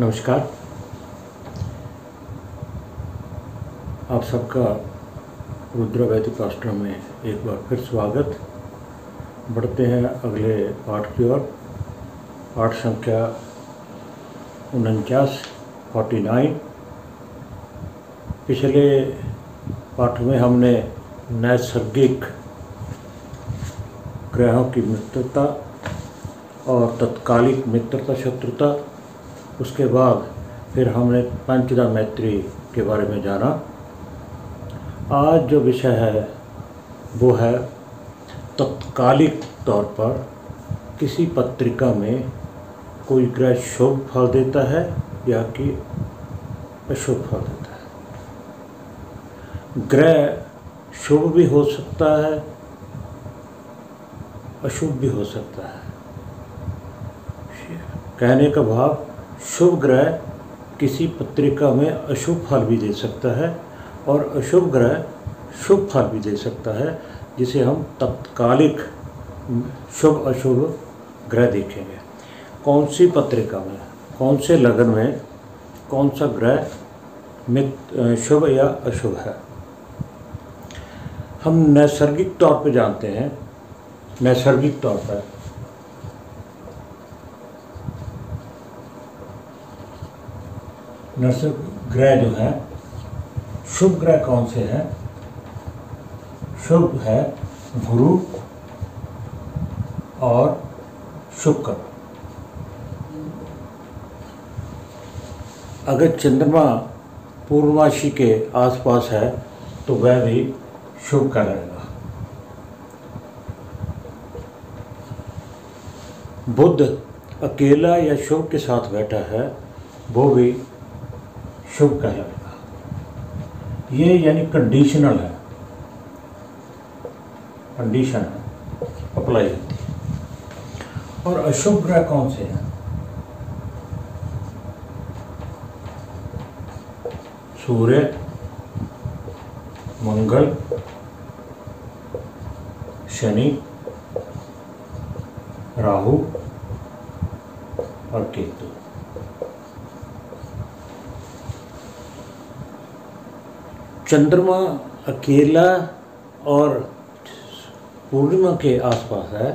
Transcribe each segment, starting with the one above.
नमस्कार। आप सबका रुद्र वैदिक आश्रम में एक बार फिर स्वागत। बढ़ते हैं अगले पाठ की ओर। पाठ संख्या 49। पिछले पाठ में हमने नैसर्गिक ग्रहों की मित्रता और तत्कालिक मित्रता शत्रुता, उसके बाद फिर हमने पंचदा मैत्री के बारे में जाना। आज जो विषय है वो है तत्कालिक तौर पर किसी पत्रिका में कोई ग्रह शुभ फल देता है या कि अशुभ फल देता है। ग्रह शुभ भी हो सकता है, अशुभ भी हो सकता है। कहने का भाव, शुभ ग्रह किसी पत्रिका में अशुभ फल भी दे सकता है और अशुभ ग्रह शुभ फल भी दे सकता है, जिसे हम तत्कालिक शुभ अशुभ ग्रह देखेंगे। कौन सी पत्रिका में, कौन से लगन में कौन सा ग्रह शुभ या अशुभ है, हम नैसर्गिक तौर पर जानते हैं। नैसर्गिक तौर पर ग्रह जो है, शुभ ग्रह कौन से हैं? शुभ है गुरु और शुक्र। अगर चंद्रमा पूर्णमासी के आसपास है तो वह भी शुभ का रहेगा। बुध अकेला या शुभ के साथ बैठा है, वो भी शुभ कहलाएगा। ये यानी कंडीशनल है, कंडीशन है, अप्लाई होती है। और अशुभ ग्रह कौन से हैं? सूर्य, मंगल, शनि, राहु और केतु। चंद्रमा अकेला और पूर्णिमा के आसपास है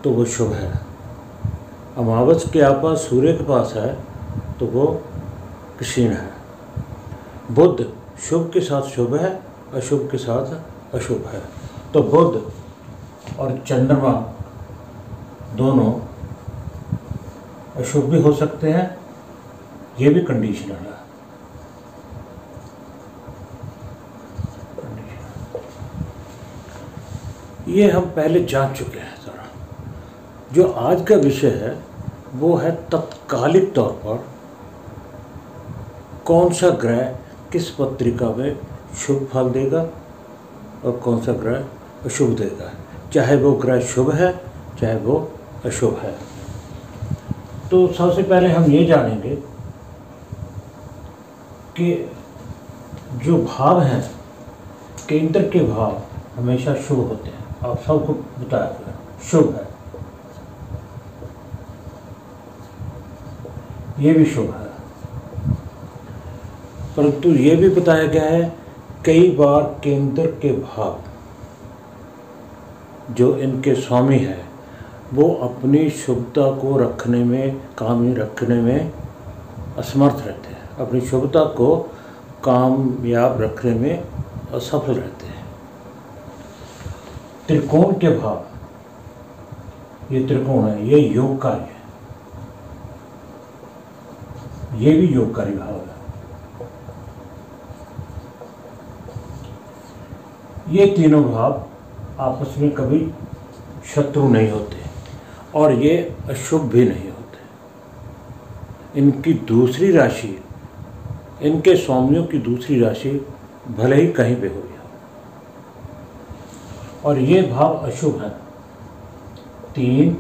तो वो शुभ है। अमावस के आसपास सूर्य के पास है तो वो क्षीण है। बुध शुभ के साथ शुभ है, अशुभ के साथ अशुभ है। तो बुध और चंद्रमा दोनों अशुभ भी हो सकते हैं, ये भी कंडीशनल है। ये हम पहले जान चुके हैं ज़रा। जो आज का विषय है वो है तत्कालिक तौर पर कौन सा ग्रह किस पत्रिका में शुभ फल देगा और कौन सा ग्रह अशुभ देगा, चाहे वो ग्रह शुभ है चाहे वो अशुभ है। तो सबसे पहले हम ये जानेंगे कि जो भाव हैं, केंद्र के भाव हमेशा शुभ होते हैं। आप सबको बताया गया शुभ है, ये भी शुभ है। परंतु ये भी बताया गया है कई बार केंद्र के भाव जो इनके स्वामी है वो अपनी शुभता को रखने में, कायम रखने में असमर्थ रहते हैं, अपनी शुभता को कामयाब रखने में असफल रहते हैं। त्रिकोण के भाव, ये त्रिकोण है, ये योगकारी है, ये भी योगकारी भाव है। ये तीनों भाव आपस में कभी शत्रु नहीं होते और ये अशुभ भी नहीं होते। इनकी दूसरी राशि, इनके स्वामियों की दूसरी राशि भले ही कहीं पे हो गया और ये भाव अशुभ है। 3,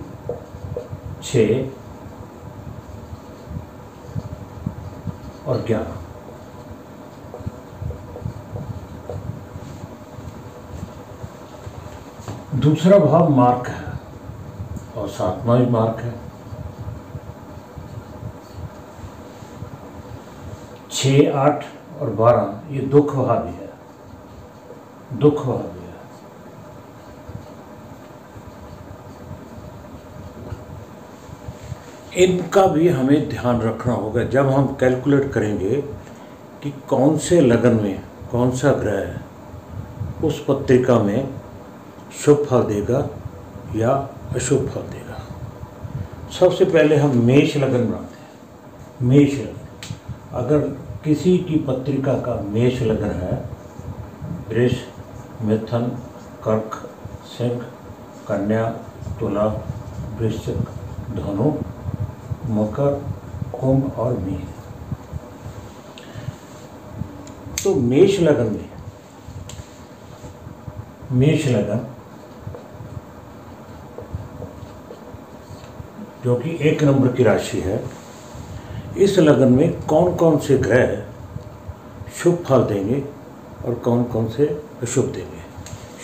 6 और 11। दूसरा भाव मार्क है और सातवां भी मार्क है। 6, 8 और 12 ये दुख भावी है, दुख भावी है। इनका भी हमें ध्यान रखना होगा जब हम कैलकुलेट करेंगे कि कौन से लगन में कौन सा ग्रह उस पत्रिका में शुभ फल देगा या अशुभ फल देगा। सबसे पहले हम मेष लगन बनाते हैं। मेष लगन, अगर किसी की पत्रिका का मेष लगन है, वृष, मिथुन, कर्क, सिंह, कन्या, तुला, वृश्चिक, धनु, मकर, कुंभ और मीन, तो मेष लगन में, मेष लगन जो कि 1 नंबर की राशि है, इस लगन में कौन कौन से ग्रह शुभ फल देंगे और कौन कौन से अशुभ देंगे।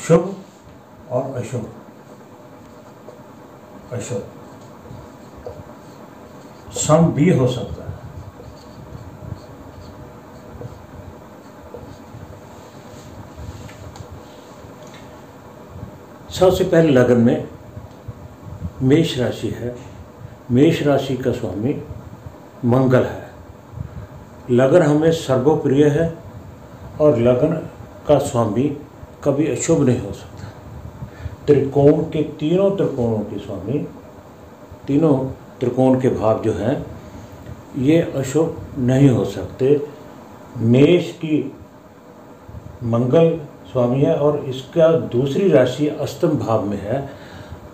शुभ और अशुभ, अशुभ सम भी हो सकता है। सबसे पहले लगन में मेष राशि है। मेष राशि का स्वामी मंगल है। लगन हमें सर्वप्रिय है और लगन का स्वामी कभी अशुभ नहीं हो सकता। त्रिकोण के तीनों त्रिकोणों के स्वामी, तीनों त्रिकोण के भाव जो हैं ये अशुभ नहीं हो सकते। मेष की मंगल स्वामी है और इसका दूसरी राशि अष्टम भाव में है।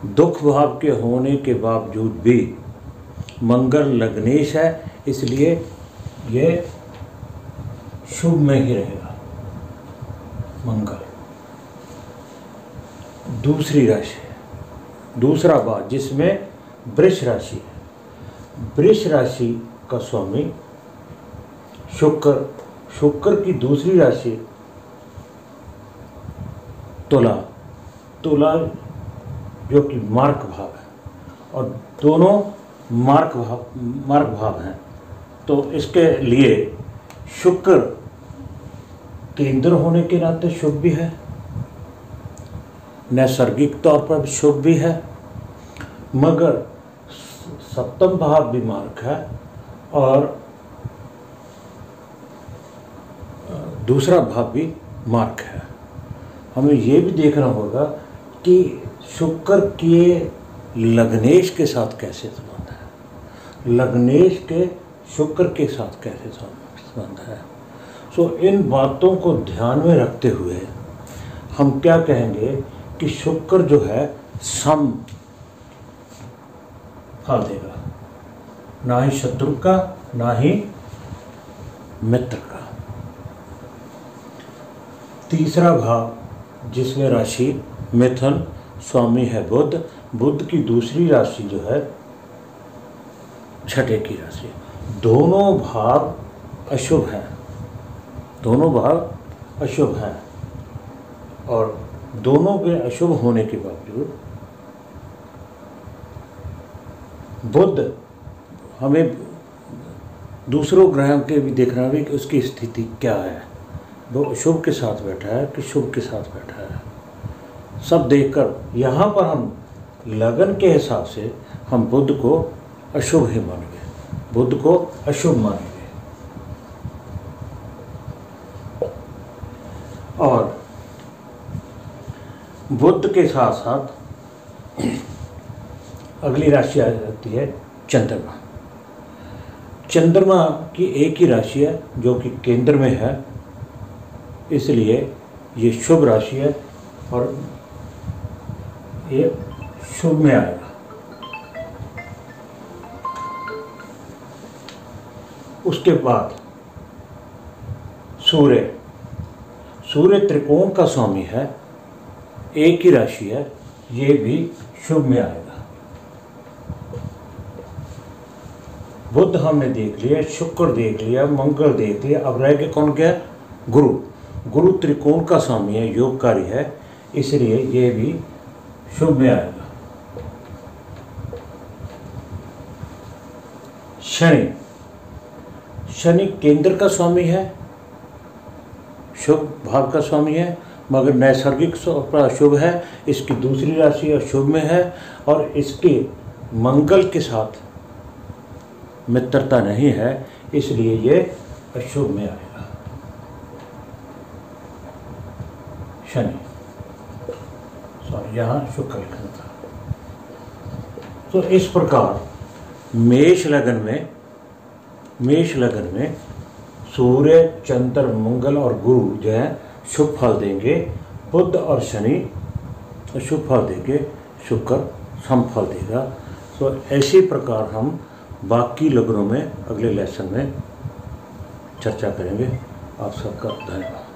दुख भाव के होने के बावजूद भी मंगल लग्नेश है, इसलिए ये शुभ में ही रहेगा मंगल। दूसरी राशि, दूसरा भाव जिसमें वृष राशि है। वृष राशि का स्वामी शुक्र, शुक्र की दूसरी राशि तुला, तुला जो कि मार्क भाव है और दोनों मार्क भाव हैं, तो इसके लिए शुक्र केंद्र होने के नाते शुभ भी है, नैसर्गिक तौर पर शुभ भी है, मगर सप्तम भाव भी मार्क है और दूसरा भाव भी मार्क है। हमें ये भी देखना होगा कि शुक्र के लग्नेश के साथ कैसे संबंध है, लग्नेश के शुक्र के साथ कैसे संबंध है। सो इन बातों को ध्यान में रखते हुए हम क्या कहेंगे कि शुक्र जो है सम फल देगा, ना ही शत्रु का ना ही मित्र का। तीसरा भाव जिसमें राशि मिथुन, स्वामी है बुध, बुध की दूसरी राशि जो है छठे की राशि। दोनों भाव अशुभ हैं, दोनों भाव अशुभ हैं और दोनों के अशुभ होने के बावजूद बुध हमें दूसरों ग्रहों के भी देखना है कि उसकी स्थिति क्या है, वो अशुभ के साथ बैठा है कि शुभ के साथ बैठा है। सब देखकर यहाँ पर हम लगन के हिसाब से हम बुध को अशुभ ही मानेंगे, बुध को अशुभ मानेंगे। और बुध के साथ साथ अगली राशि आ जाती है चंद्रमा। चंद्रमा की एक ही राशि है जो कि केंद्र में है, इसलिए ये शुभ राशि है और ये शुभ में आएगा। उसके बाद सूर्य, सूर्य त्रिकोण का स्वामी है, एक ही राशि है, ये भी शुभ में आएगा। बुध हमने देख लिया, शुक्र देख लिया, मंगल देख लिया, अब रह के कौन गया? गुरु। गुरु त्रिकोण का स्वामी है, योगकारी है, इसलिए ये भी शुभ में आएगा। शनि, शनि केंद्र का स्वामी है, शुभ भाव का स्वामी है, मगर नैसर्गिक शुभ है। इसकी दूसरी राशि अशुभ में है और इसके मंगल के साथ मित्रता नहीं है, इसलिए ये अशुभ में आएगा शनि। सॉरी, यहाँ शुक्र लिखना था। तो इस प्रकार मेष लगन में सूर्य, चंद्र, मंगल और गुरु जो है शुभ फल देंगे, बुध और शनि अशुभ फल देंगे, शुक्र सम फल देगा। तो ऐसी प्रकार हम बाकी लग्नों में अगले लेसन में चर्चा करेंगे। आप सबका धन्यवाद।